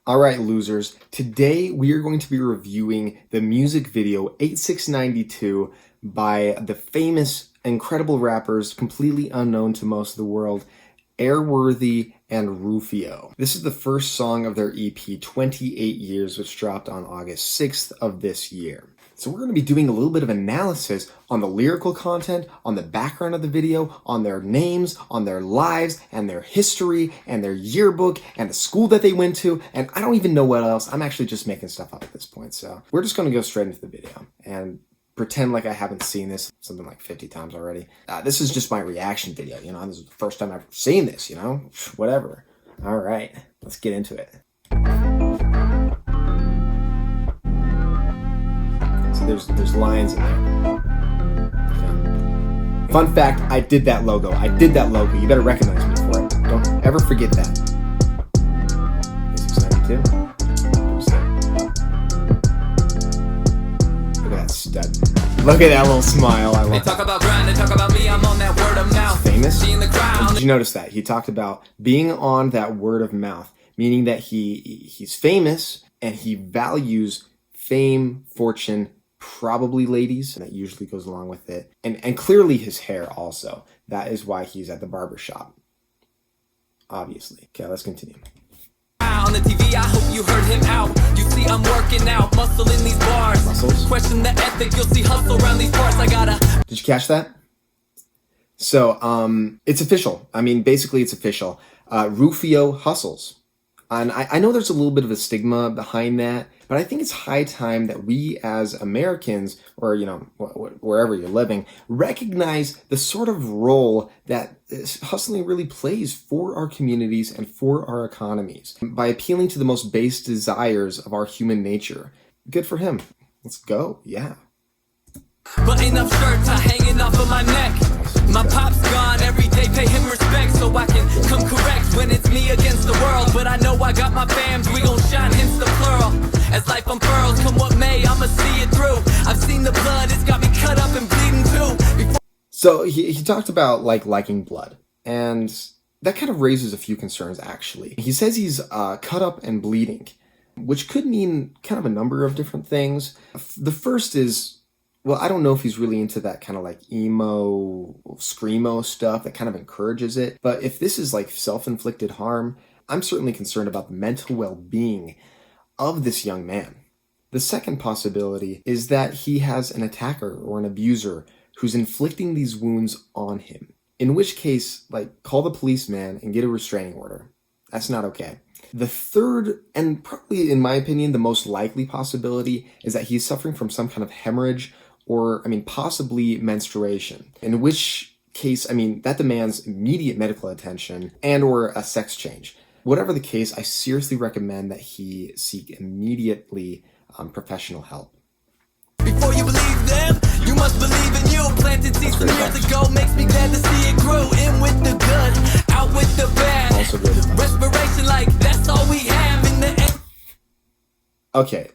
All right, losers. Today we are going to be reviewing the music video 8692 by the famous, incredible rappers, completely unknown to most of the world, Airworthy and Rufio. This is the first song of their EP, 28 Years, which dropped on August 6th of this year. So we're going to be doing a little bit of analysis on the lyrical content, on the background of the video, on their names, on their lives, and their history, and their yearbook, and the school that they went to, and I don't even know what else. I'm actually just making stuff up at this point, so we're just going to go straight into the video and pretend like I haven't seen this something like 50 times already. This is just my reaction video, you know, this is the first time I've seen this, you know, whatever. All right, let's get into it. There's lines in there. Yeah. Fun fact, I did that logo. You better recognize me for it. Don't ever forget that. 8692. Look at that stud. Look at that little smile. I love it. They talk about grind, they talk about me, I'm on that word of mouth. Famous? Did you notice that? He talked about being on that word of mouth, meaning that he's famous and he values fame, fortune, probably ladies, and that usually goes along with it. And clearly his hair also. That is why he's at the barber shop. Obviously. Okay, let's continue. On the TV, I hope you heard him out. You see I'm working out, muscle in these bars. Muscles? Question the ethic, you'll see hustle around these parts. I gotta... Did you catch that? So, it's official. I mean, basically it's official. Rufio hustles. And I know there's a little bit of a stigma behind that, but I think it's high time that we as Americans, or, you know, wherever you're living, recognize the sort of role that hustling really plays for our communities and for our economies by appealing to the most base desires of our human nature. Good for him. Let's go. Yeah. Button up shirts are hanging off of my neck. My pop's gone, every day pay him respect so I can come correct when it's me against the world. But I know I got my fams, we gon' shine, hence the plural. As life unfurls, come what may, I'ma see it through. I've seen the blood, it's got me cut up and bleeding too. So he talked about liking blood, and that kind of raises a few concerns actually. He says he's cut up and bleeding, which could mean kind of a number of different things. The first is, well, I don't know if he's really into that kind of like emo, screamo stuff that kind of encourages it. But if this is like self-inflicted harm, I'm certainly concerned about the mental well-being of this young man. The second possibility is that he has an attacker or an abuser who's inflicting these wounds on him. In which case, like, call the policeman and get a restraining order. That's not okay. The third, and probably in my opinion, the most likely possibility is that he's suffering from some kind of hemorrhage or, I mean, possibly menstruation, in which case, I mean, that demands immediate medical attention and or a sex change. Whatever the case, I seriously recommend that he seek immediately professional help. Before you believe them, you must believe in you. Planted seeds some years ago makes me glad to see it grow. In with the good, out with the bad. Also good. Respiration, like, that's all we have in the end. Okay.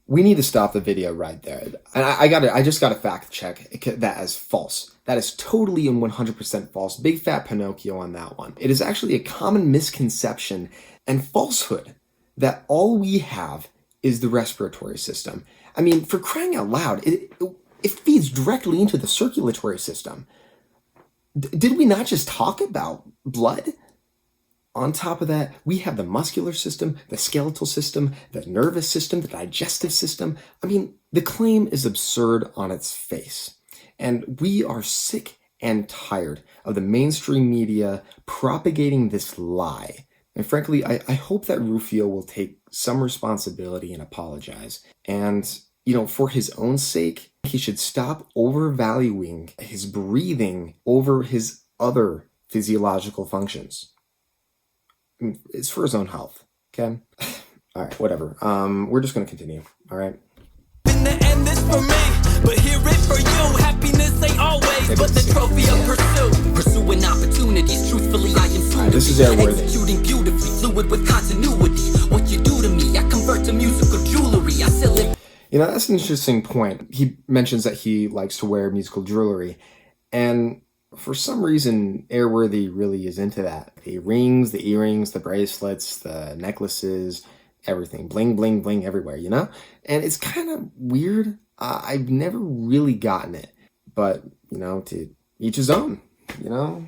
We need to stop the video right there. And I just got to fact check that as false. That is totally and 100% false. Big fat Pinocchio on that one. It is actually a common misconception and falsehood that all we have is the respiratory system. I mean, for crying out loud, it feeds directly into the circulatory system. Did we not just talk about blood? On top of that, we have the muscular system, the skeletal system, the nervous system, the digestive system. I mean, the claim is absurd on its face. And we are sick and tired of the mainstream media propagating this lie. And frankly, I hope that Rufio will take some responsibility and apologize. And, you know, for his own sake, he should stop overvaluing his breathing over his other physiological functions. It's for his own health, okay? All right, whatever. We're just going to continue, all right? In the end, this for me, but hear it for you. Happiness ain't always, but the trophy of pursuit. Pursuing opportunities, truthfully, I am true. This is Airworthy. Executing beautifully, fluid with continuity. What you do to me, I convert to musical jewelry. I sell it. You know, that's an interesting point. He mentions that he likes to wear musical jewelry, and For some reason, Airworthy really is into that. The rings, the earrings, the bracelets, the necklaces, everything. Bling, bling, bling everywhere, you know? And it's kind of weird. I've never really gotten it. But, you know, to each his own, you know?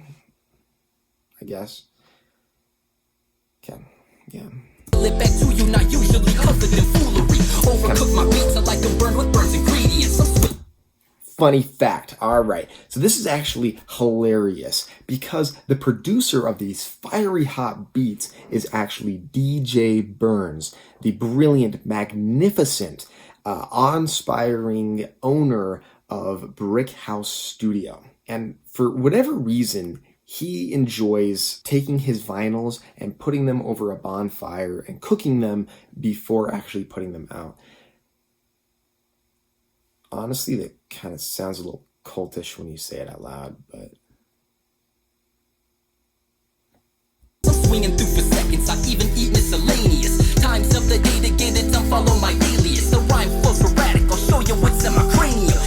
I guess. Okay, yeah. Back to you, not usually covered in foolery. Overcook my beats, I like them burned with Burnz ingredients. Funny fact. All right. So this is actually hilarious because the producer of these fiery hot beats is actually DJ Burnz, the brilliant, magnificent, awe-inspiring owner of Brick House Studio. And for whatever reason, he enjoys taking his vinyls and putting them over a bonfire and cooking them before actually putting them out. Honestly, that kind of sounds a little cultish when you say it out loud, but... Swinging through for seconds, I even eat miscellaneous. Time's up the day to get it done, follow my alias. The rhyme flows erratic, I'll show you what's in my cranium.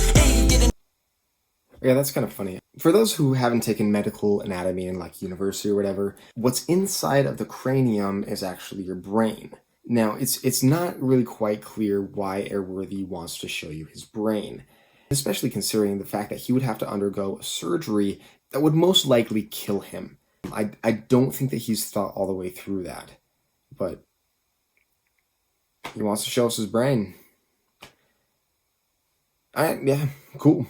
Yeah, that's kind of funny. For those who haven't taken medical anatomy in like university or whatever, what's inside of the cranium is actually your brain. Now, it's not really quite clear why Airworthy wants to show you his brain, especially considering the fact that he would have to undergo a surgery that would most likely kill him. I don't think that he's thought all the way through that, but he wants to show us his brain. Alright, yeah, cool.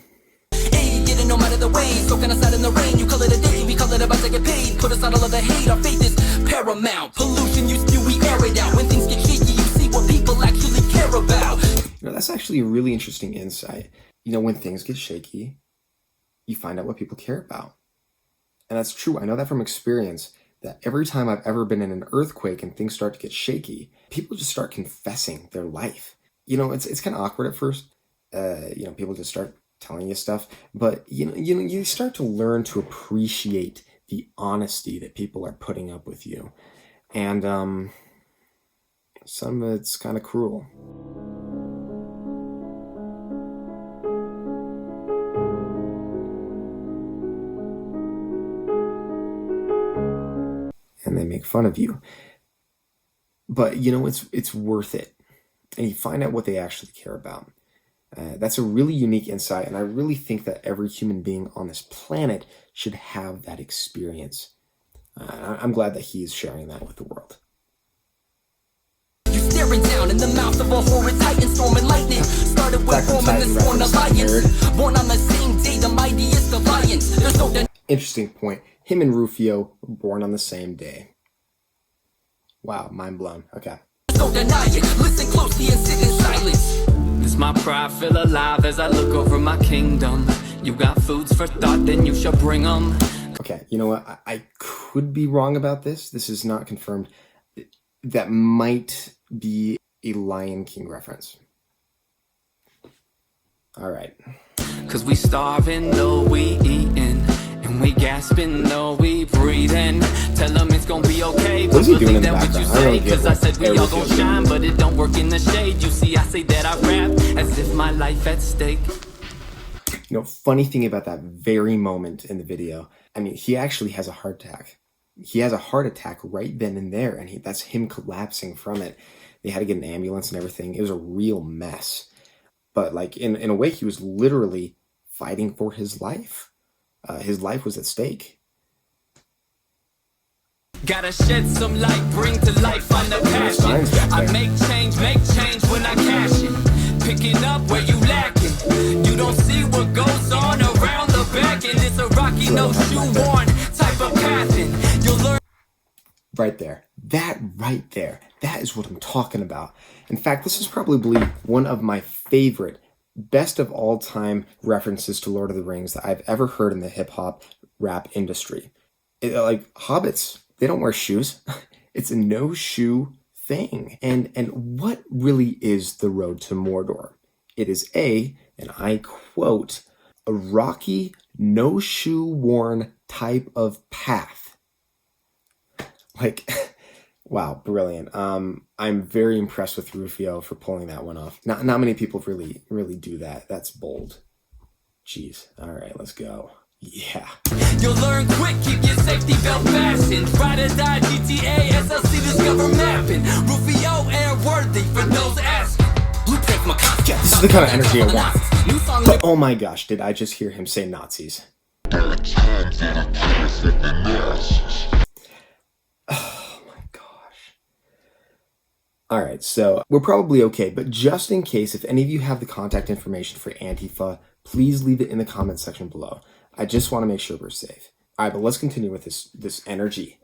No matter the way, soaking us out in the rain. You call it a day, we call it about to get paid. Put us out all of the hate, our faith is paramount. Pollution you spew, we air it out. When things get shaky, you see what people actually care about. You know, that's actually a really interesting insight. You know, when things get shaky, you find out what people care about. And that's true. I know that from experience, that every time I've ever been in an earthquake and things start to get shaky, people just start confessing their life. You know, it's kind of awkward at first. You know, people just start telling you stuff, but you start to learn to appreciate the honesty that people are putting up with you, and some of it's kind of cruel. And they make fun of you, but you know it's worth it, and you find out what they actually care about. That's a really unique insight, and I really think that every human being on this planet should have that experience. I'm glad that he's sharing that with the world. You staring down in the mouth of a horrid titan, storm and lightning. Started with forming this sworn alliance. Born on the same day, the mightiest alliance. There's no... Interesting point. Him and Rufio were born on the same day. Wow, mind blown. Okay. So deny it. Listen closely and sit in silence. Is my pride feel alive as I look over my kingdom? You got foods for thought, then you shall bring them. Okay, you know what? I could be wrong about this. This is not confirmed. That might be a Lion King reference. All right. Cause we starving though we eating, and we gasping though we breathing. Tell them it's gonna be okay, but believe that what you say. Cause I said we all gon' shine, but it don't work in the shade. You see, I say that I rap as if my life at stake. You know, funny thing about that very moment in the video, I mean, he actually has a heart attack. He has a heart attack right then and there, and that's him collapsing from it. They had to get an ambulance and everything. It was a real mess. But like in a way, he was literally fighting for his life. His life was at stake. Gotta shed some light, bring to life on the passion. I make change when I cash it. Picking up where you lacking. You don't see what goes on around the back, and it's a rocky, no shoe worn type of pathing. You'll learn. Right there. That right there. That is what I'm talking about. In fact, this is probably one of my favorite, best of all time references to Lord of the Rings that I've ever heard in the hip hop rap industry. Like hobbits, they don't wear shoes. It's a no shoe thing. And what really is the road to Mordor? It is and I quote, a rocky, no shoe worn type of path. Like, wow, brilliant. I'm very impressed with Rufio for pulling that one off. Not many people really do that. That's bold. Jeez. All right, let's go. Yeah. You'll learn quick, keep your safety belt fastened. Ride or die, GTA, SLC, discover mapping. Rufio, Airworthy, for those asking. Blueprint from a cop. Yeah, this is the kind of energy I want. But oh my gosh, did I just hear him say Nazis? Oh my gosh. Alright, so we're probably okay, but just in case, if any of you have the contact information for Antifa, please leave it in the comment section below. I just want to make sure we're safe. Alright, but let's continue with this energy.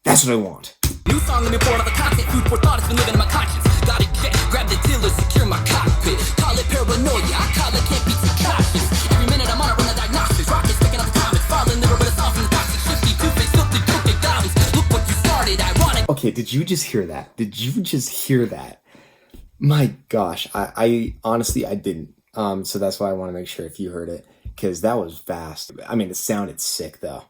That's what I want. New song in report of the content, food for thought, it's been living in my conscience. Got it, jet, grab the dealer, secure my cockpit. Call it paranoia, I call it can't be too cautious. Every minute I'm on a run of diagnostics. Rockets picking up the comments, falling little bit of soft from the toxic, shifty, two-faced, filthy, crooked dummies. Look what you started, ironic. Okay, did you just hear that? Did you just hear that? My gosh, I honestly, I didn't. So that's why I want to make sure if you heard it, because that was fast. I mean, it sounded sick though.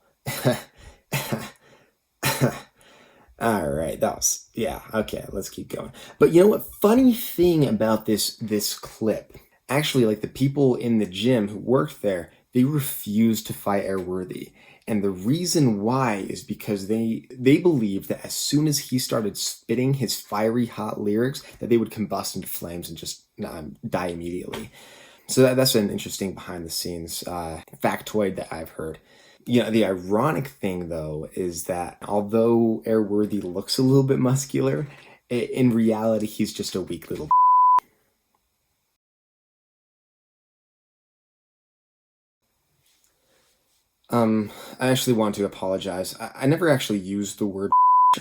All right, that was, yeah, okay, let's keep going. But you know what, funny thing about this clip, actually, like the people in the gym who worked there, they refused to fight Airworthy. And the reason why is because they believed that as soon as he started spitting his fiery hot lyrics, that they would combust into flames and just die immediately. So that's an interesting behind the scenes factoid that I've heard. You know, the ironic thing though is that although Airworthy looks a little bit muscular, in reality he's just a weak little. I actually want to apologize. I never actually used the word.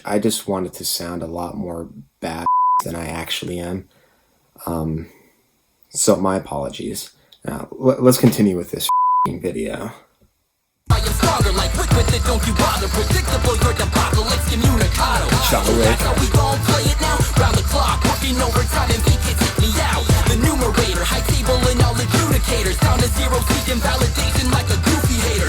I just wanted to sound a lot more bad than I actually am. So my apologies. Now let's continue with this video. I am stronger, like quick with it, don't you bother. Predictable, you're debacle, like communicado. That's how we gon' play it now. Round the clock, working overtime and beat can take me out. The numerator, high table and all adjudicators. Down to zero, seeking validation like a goofy hater.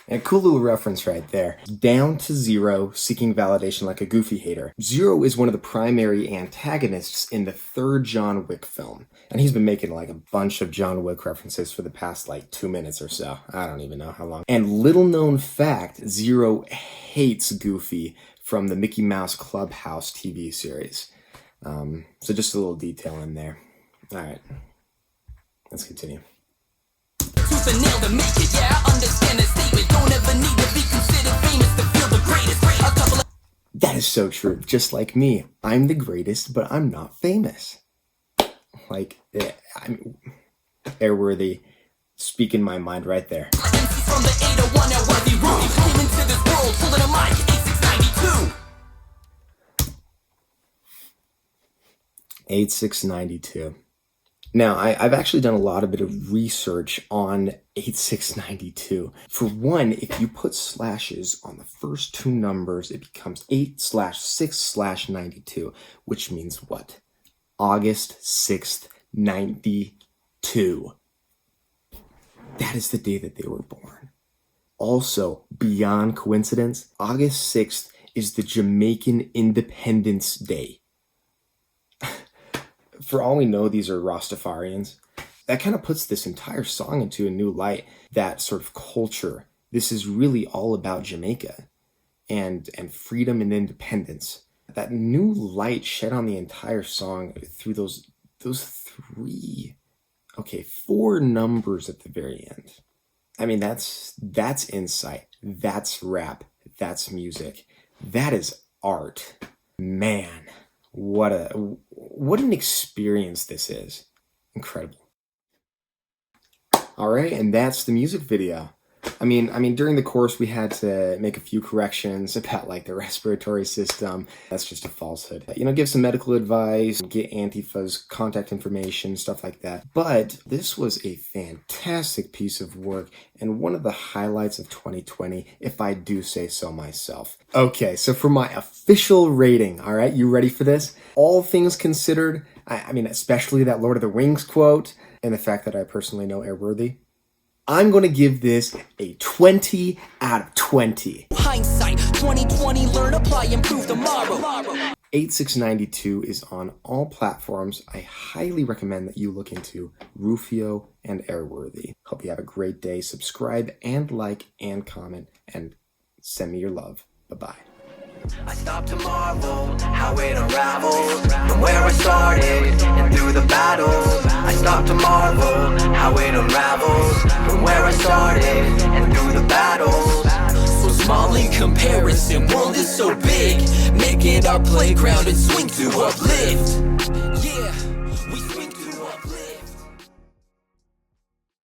A cool little reference right there. Down to zero, seeking validation like a goofy hater. Zero is one of the primary antagonists in the third John Wick film. And he's been making like a bunch of John Wick references for the past like 2 minutes or so. I don't even know how long. And little known fact, Zero hates Goofy from the Mickey Mouse Clubhouse TV series. So just a little detail in there. All right, let's continue. Tooth and nail to make it, yeah, I understand the statement. Don't ever need to be considered famous to feel the greatest. That is so true. Just like me, I'm the greatest, but I'm not famous. Like, I'm Airworthy, speaking my mind right there. From the 801 Airworthy Rufio came into this world pulling a mic, 8692. 8692. Now, I've actually done a lot of bit of research on 8692. For one, if you put slashes on the first two numbers, it becomes 8/6/92, which means what? August 6th, 92. That is the day that they were born. Also, beyond coincidence, August 6th is the Jamaican Independence Day. For all we know, these are Rastafarians. That kind of puts this entire song into a new light, that sort of culture. This is really all about Jamaica and freedom and independence. That new light shed on the entire song through those four numbers at the very end. I mean, that's insight. That's rap. That's music. That is art. Man, what an experience this is. Incredible. All right, and that's the music video. I mean, during the course, we had to make a few corrections about like the respiratory system. That's just a falsehood. You know, give some medical advice, get Antifa's contact information, stuff like that. But this was a fantastic piece of work and one of the highlights of 2020, if I do say so myself. Okay, so for my official rating, all right, you ready for this? All things considered, I mean, especially that Lord of the Rings quote and the fact that I personally know Airworthy, I'm going to give this a 20 out of 20. Hindsight, 2020, learn, apply, improve tomorrow. 8692 is on all platforms. I highly recommend that you look into Rufio and Airworthy. Hope you have a great day. Subscribe and like and comment and send me your love. Bye-bye. I stop to marvel how it unravels from where I started and through the battles. I stop to marvel how it unravels from where I started and through the battles. So small in comparison, world is so big. Make it our playground and swing to uplift.